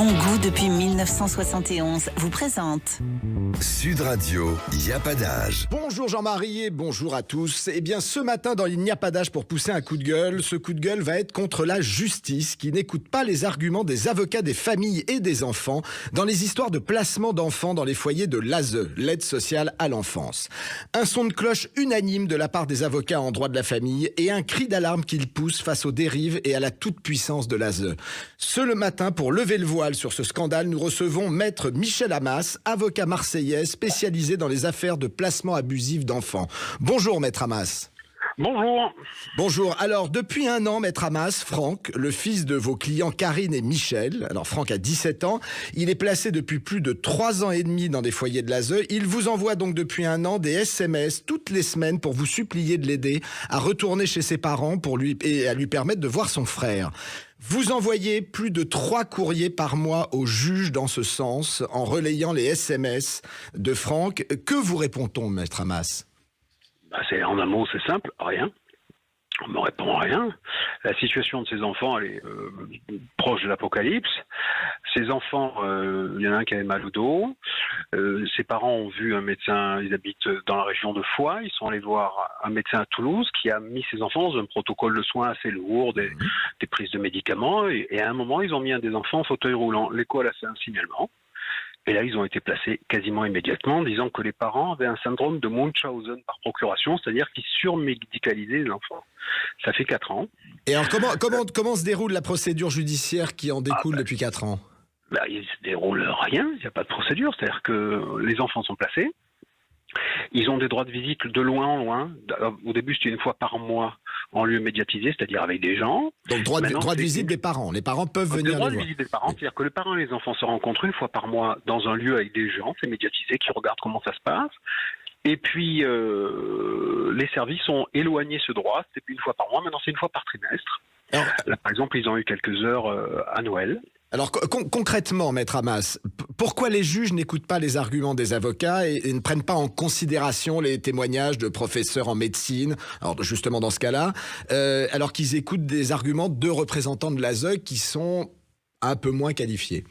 Bon Goût depuis 1971 vous présente Sud Radio, il n'y a pas d'âge. Bonjour Jean-Marie et bonjour à tous. Eh bien, ce matin, dans Il n'y a pas d'âge pour pousser un coup de gueule, ce coup de gueule va être contre la justice qui n'écoute pas les arguments des avocats des familles et des enfants dans les histoires de placement d'enfants dans les foyers de l'ASE, l'aide sociale à l'enfance. Un son de cloche unanime de la part des avocats en droit de la famille et un cri d'alarme qu'ils poussent face aux dérives et à la toute-puissance de l'ASE. Ce le matin, pour lever le voile sur ce scandale, nous recevons Maître Michel Amas, avocat marseillais spécialisé dans les affaires de placement abusif d'enfants. Bonjour Maître Amas. Bonjour. Bonjour. Alors, depuis un an, Maître Amas, Franck, le fils de vos clients Karine et Michel, alors Franck a 17 ans, il est placé depuis plus de 3 ans et demi dans des foyers de l'ASE. Il vous envoie donc depuis un an des SMS toutes les semaines pour vous supplier de l'aider à retourner chez ses parents et à lui permettre de voir son frère. Vous envoyez plus de 3 courriers par mois au juge dans ce sens, en relayant les SMS de Franck. Que vous répond-on, Maître Amas ? En un mot, c'est simple, rien. On me répond rien. La situation de ces enfants, elle est proche de l'apocalypse. Ces enfants, il y en a un qui avait mal au dos. Ses parents ont vu un médecin, ils habitent dans la région de Foix. Ils sont allés voir un médecin à Toulouse qui a mis ces enfants dans un protocole de soins assez lourd, des prises de médicaments. Et à un moment, ils ont mis un des enfants en fauteuil roulant. L'école a fait un signalement. Et là, ils ont été placés quasiment immédiatement, disant que les parents avaient un syndrome de Munchausen par procuration, c'est-à-dire qu'ils surmédicalisaient l'enfant. Ça fait 4 ans. Et alors, comment se déroule la procédure judiciaire qui en découle depuis 4 ans ? Il se déroule rien, il n'y a pas de procédure. C'est-à-dire que les enfants sont placés. Ils ont des droits de visite de loin en loin. Au début, c'était une fois par mois en lieu médiatisé, c'est-à-dire avec des gens. Donc, droit de visite des parents. Les parents peuvent venir les voir. Droit de visite des parents, c'est-à-dire que les parents et les enfants se rencontrent une fois par mois dans un lieu avec des gens, c'est médiatisé, qui regardent comment ça se passe. Et puis, les services ont éloigné ce droit. C'était plus une fois par mois, maintenant c'est une fois par trimestre. Alors, là, par exemple, ils ont eu quelques heures à Noël. Alors concrètement, Maître Amas, pourquoi les juges n'écoutent pas les arguments des avocats et ne prennent pas en considération les témoignages de professeurs en médecine, alors justement dans ce cas-là, alors qu'ils écoutent des arguments de représentants de l'ASE qui sont un peu moins qualifiés ?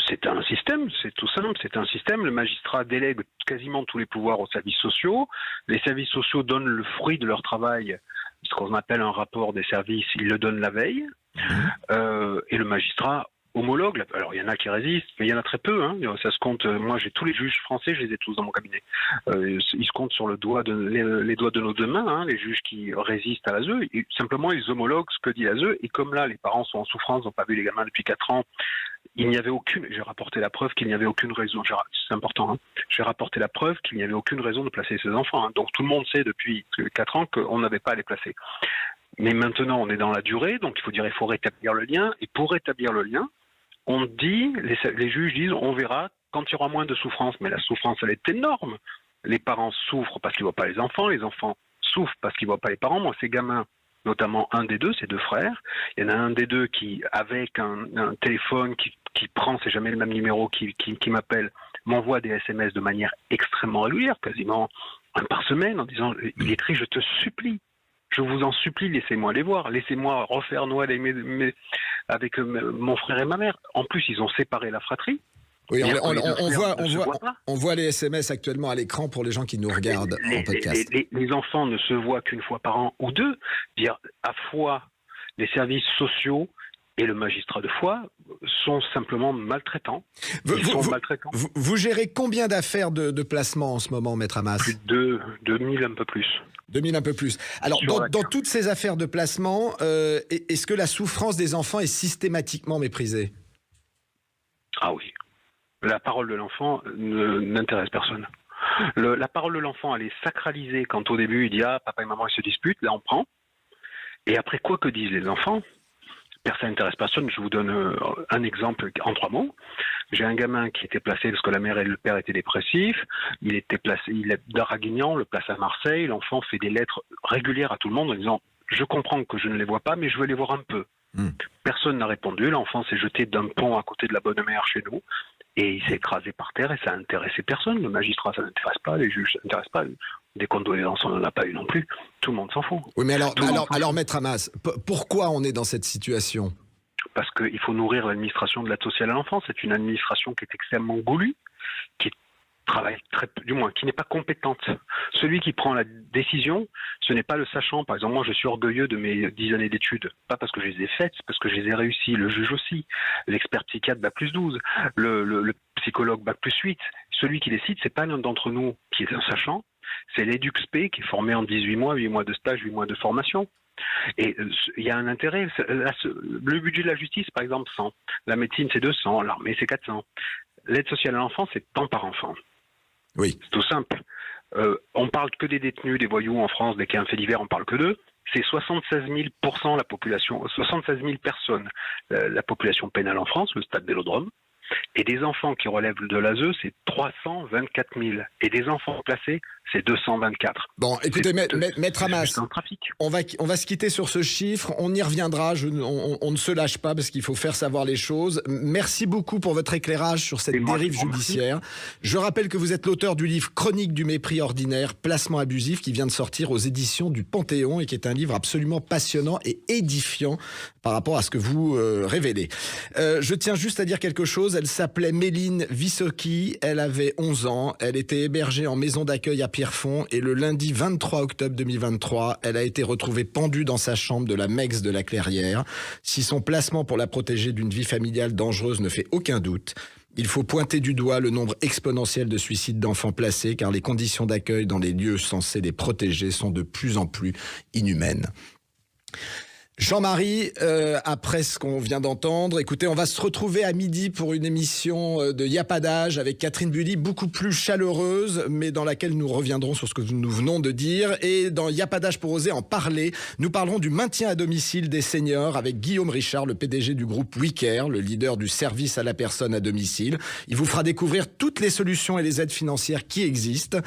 C'est un système, c'est tout simple, c'est un système. Le magistrat délègue quasiment tous les pouvoirs aux services sociaux. Les services sociaux donnent le fruit de leur travail, ce qu'on appelle un rapport des services, ils le donnent la veille. Et le magistrat homologue. Alors il y en a qui résistent, mais il y en a très peu. Ça se compte. Moi, j'ai tous les juges français, je les ai tous dans mon cabinet. Ils se comptent sur les doigts de nos deux mains. Les juges qui résistent à l'ASE. Simplement, ils homologuent ce que dit l'ASE. Et comme là, les parents sont en souffrance, n'ont pas vu les gamins depuis 4 ans. Il n'y avait aucune. J'ai rapporté la preuve qu'il n'y avait aucune raison. C'est important. J'ai rapporté la preuve qu'il n'y avait aucune raison de placer ces enfants. Donc tout le monde sait depuis 4 ans qu'on n'avait pas à les placer. Mais maintenant, on est dans la durée, donc il faut rétablir le lien. Et pour rétablir le lien, on dit, les juges disent, on verra quand il y aura moins de souffrance. Mais la souffrance, elle est énorme. Les parents souffrent parce qu'ils ne voient pas les enfants souffrent parce qu'ils ne voient pas les parents. Moi, ces gamins, notamment un des deux, ces 2 frères, il y en a un des deux qui, avec un téléphone qui prend, c'est jamais le même numéro, qui m'appelle, m'envoie des SMS de manière extrêmement régulière, quasiment un par semaine, en disant, il écrit, je te supplie. Je vous en supplie, laissez-moi les voir. Laissez-moi refaire Noël avec mon frère et ma mère. En plus, ils ont séparé la fratrie. Oui, on voit les SMS actuellement à l'écran pour les gens qui nous regardent en podcast. Les enfants ne se voient qu'une fois par an ou 2. Dire à fois les services sociaux et le magistrat de Foix sont simplement maltraitants. Vous gérez combien d'affaires de placement en ce moment, Maître Amas ? Plus de 2000, un peu plus. 2000, un peu plus. Alors, dans toutes ces affaires de placement, est-ce que la souffrance des enfants est systématiquement méprisée ? Ah oui. La parole de l'enfant n'intéresse personne. La parole de l'enfant, elle est sacralisée quand au début il dit « Ah, papa et maman, ils se disputent », là on prend. Et après, quoi que disent les enfants, personne n'intéresse personne. Je vous donne un exemple en 3 mots. J'ai un gamin qui était placé parce que la mère et le père étaient dépressifs. Il est de Draguignan, le place à Marseille. L'enfant fait des lettres régulières à tout le monde en disant « Je comprends que je ne les vois pas, mais je veux les voir un peu ». Personne n'a répondu. L'enfant s'est jeté d'un pont à côté de la Bonne Mère chez nous. Et il s'est écrasé par terre et ça n'a intéressé personne. Le magistrat, ça n'intéresse pas. Les juges, ça n'intéresse pas. Des condoléances, on n'en a pas eu non plus. Tout le monde s'en fout. Oui, mais alors Maître Amas, pourquoi on est dans cette situation ? parce qu'il faut nourrir l'administration de l'aide sociale à l'enfance. C'est une administration qui est extrêmement goulue, qui travaille qui n'est pas compétente. Celui qui prend la décision, ce n'est pas le sachant. Par exemple, moi, je suis orgueilleux de mes 10 années d'études. Pas parce que je les ai faites, c'est parce que je les ai réussies. Le juge aussi. L'expert psychiatre Bac+12. Le psychologue Bac+8. Celui qui décide, c'est pas l'un d'entre nous qui est un sachant. C'est l'EduxP qui est formé en 18 mois, 8 mois de stage, 8 mois de formation. Et il y a un intérêt. Le budget de la justice, par exemple, 100. La médecine, c'est 200. L'armée, c'est 400. L'aide sociale à l'enfant, c'est temps par enfant. Oui. C'est tout simple. On parle que des détenus, des voyous en France. Dès qu'il y a un fait divers, on parle que d'eux. C'est 76 000% la population, 76 000 personnes, la population pénale en France, le stade Vélodrome. Et des enfants qui relèvent de l'ASE, c'est 324 000. Et des enfants placés, c'est 224. Bon, écoutez, Maître Hamas, un trafic. on va se quitter sur ce chiffre. On y reviendra. On ne se lâche pas parce qu'il faut faire savoir les choses. Merci beaucoup pour votre éclairage sur cette dérive judiciaire. Je rappelle que vous êtes l'auteur du livre Chronique du mépris ordinaire, placement abusif, qui vient de sortir aux éditions du Panthéon et qui est un livre absolument passionnant et édifiant par rapport à ce que vous révélez. Je tiens juste à dire quelque chose. Elle s'appelait Méline Vissocki. Elle avait 11 ans. Elle était hébergée en maison d'accueil à Pierrefonds et le lundi 23 octobre 2023, elle a été retrouvée pendue dans sa chambre de la Mex de la Clairière. Si son placement pour la protéger d'une vie familiale dangereuse ne fait aucun doute, il faut pointer du doigt le nombre exponentiel de suicides d'enfants placés car les conditions d'accueil dans les lieux censés les protéger sont de plus en plus inhumaines. Jean-Marie, après ce qu'on vient d'entendre, écoutez, on va se retrouver à midi pour une émission de Y'a pas d'âge avec Catherine Bully, beaucoup plus chaleureuse, mais dans laquelle nous reviendrons sur ce que nous venons de dire. Et dans Y'a pas d'âge pour oser en parler, nous parlerons du maintien à domicile des seniors avec Guillaume Richard, le PDG du groupe WeCare, le leader du service à la personne à domicile. Il vous fera découvrir toutes les solutions et les aides financières qui existent.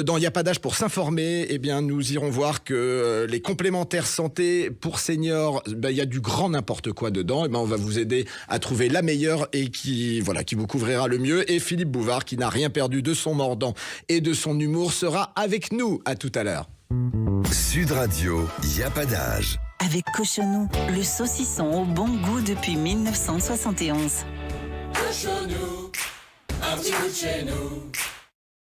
Dans Y'a pas d'âge pour s'informer, eh bien, nous irons voir que les complémentaires santé pour seniors, il y a du grand n'importe quoi dedans. Et on va vous aider à trouver la meilleure et qui vous couvrira le mieux. Et Philippe Bouvard, qui n'a rien perdu de son mordant et de son humour, sera avec nous. À tout à l'heure. Sud Radio, Y'a pas d'âge. Avec Cochonou, le saucisson au bon goût depuis 1971. Cochonou, un petit bout de chez nous.